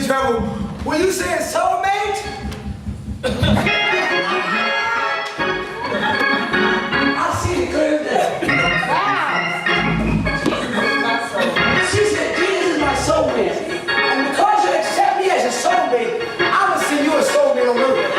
trouble. When you said soulmate, I see the curve there. Wow. She said, Jesus is my soulmate. And because you accept me as a soulmate, I'm going to send you a soulmate on earth.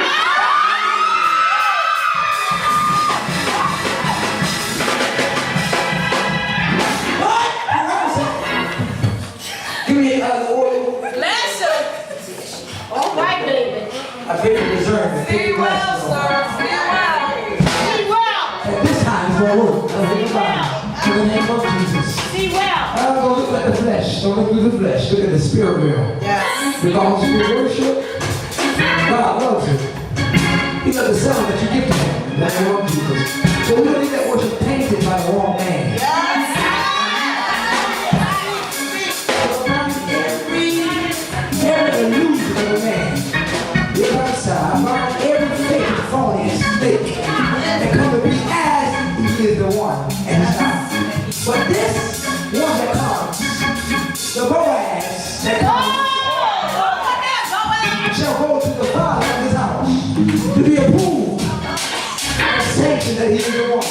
I pray you deserve it. See well, sir. See well. See well. At this time, it's going to work. In the name of Jesus. See well. Don't look at the flesh. Don't look through the flesh. Look at the spirit realm. Yes. Because you worship, God loves it. He loves the sound that you give to him. In the name of Jesus. So we don't need that worship tainted by the wrong man. Yes. Every illusion of a man. I bind every fake, phony, and fake that come to be as he is the one, and he's not. But this one that comes, the Boaz that comes, shall go to the Father of his house to be approved and sanctioned that he is the one.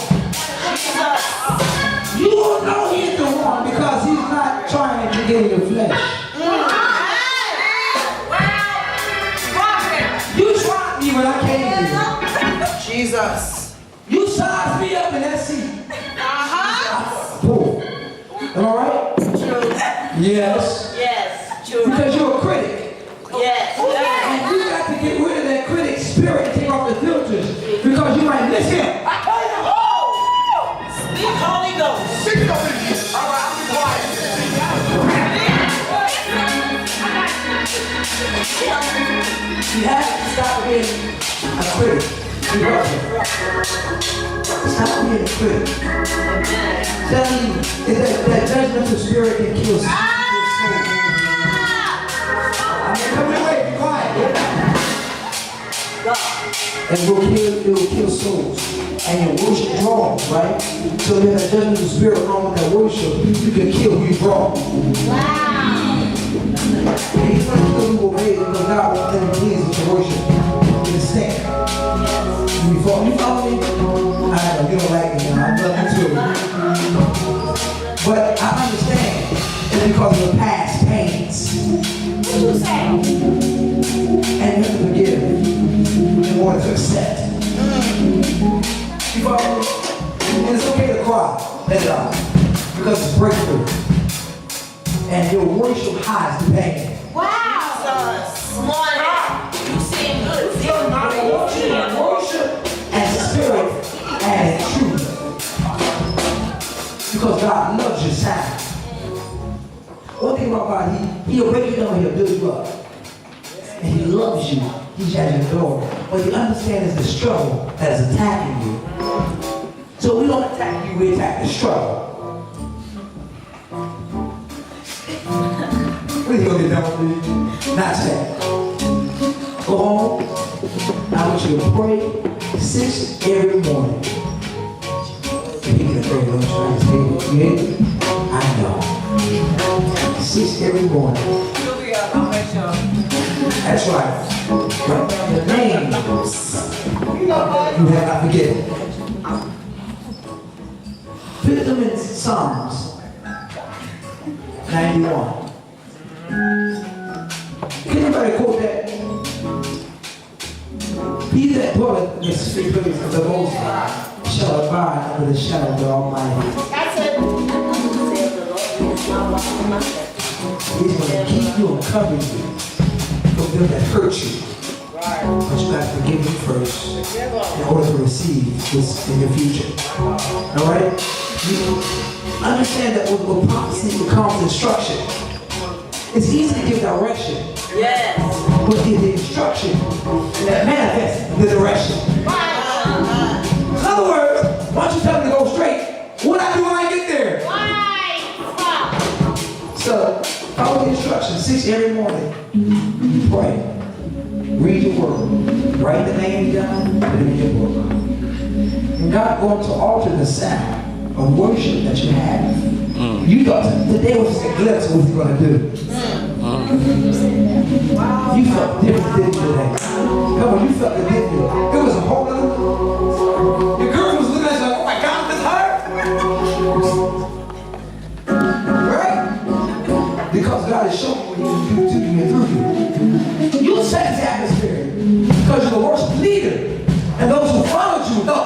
You will know he is the one because he's not trying to get in your flesh. When I came here, Jesus, you sized me up in that seat. Pull. Am I right? True. Yes. Yes. True. Because you're a critic. Yes. And you got to get rid of that critic spirit and take off the filters because you might miss him. Speak Holy Ghost. Speak it up in here. All right, I'll be quiet. You have to stop being a critic. Stop being a critic. Tell you that judgmental spirit can kill soul. I mean, come away, be quiet. And it will kill souls. And your worship draws, right? So there's a judgmental spirit wrong with that worship. You can kill, you draw. Wow. And he's going to kill you obey because God won't let him please with your worship. It's sick. You follow me? I know, you don't like me, I love you too. But I understand it's because of the past pains. What you say? And you have to forgive in order to accept. You follow me? And it's okay to cry. Let it out. Because it's breakthrough. And your worship hides the pain. Wow! You seem good. Worship and spirit and truth. Because God loves your sound. One thing about God, he'll break you down, he'll build you up. And he loves you. He's at your door. What you understand is the struggle that is attacking you. So we don't attack you, we attack the struggle. What are you going to do? Not that. Go home. I want you to pray 6 every morning. You need to pray, don't try to stay. You hear me? I know. 6 every morning. That's right. Write down the name. You have not forget it. Put them in Psalms 91. Can anybody quote that? He that dwelleth in the secret place of the Most High shall abide under the shadow of the Almighty. That's it. He's going to keep you and cover you from them that hurt you. But you got to forgive them first in order to receive this in your future. Alright? You understand that with prophecy becomes instruction. It's easy to give direction. Yes. But the instruction that manifests the direction. In other words, why don't you tell me to go straight? What I do when I get there? So, follow the instructions. 6 every morning. You pray. Read your word. Write the name down. Put it in your book. And God going to alter the sound of worship that you have. You thought today was just a glimpse of what you're going to do. You felt different, didn't you, today? Come on, you felt it, didn't you? It was a whole other. Your girlfriend was looking at you like, oh my God, this hurt. Right? Because God is showing what He can do to you and through you. You set the atmosphere because you're the worship leader, and those who followed you know.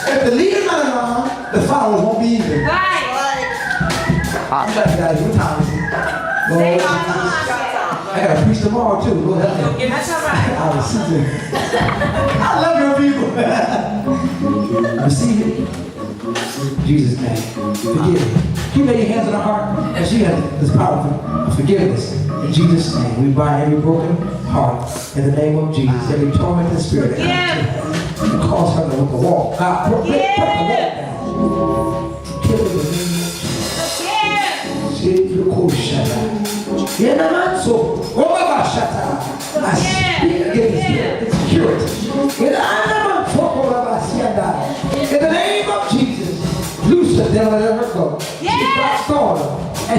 If the leader's not around, the followers won't be either. I'm trying to get out of here. What time is it? Lord, I gotta preach tomorrow too. Lord, help me. That's all right. I was sitting. I love your people. Receive it. In Jesus' name. Forgive it. You lay your hands on her heart, and she has this power of forgiveness. In Jesus' name, we bind every broken heart. In the name of Jesus, every tormented spirit. And cause her to look a wall. God, break the wall down. Kill it in the name of Jesus. I speak against insecurity.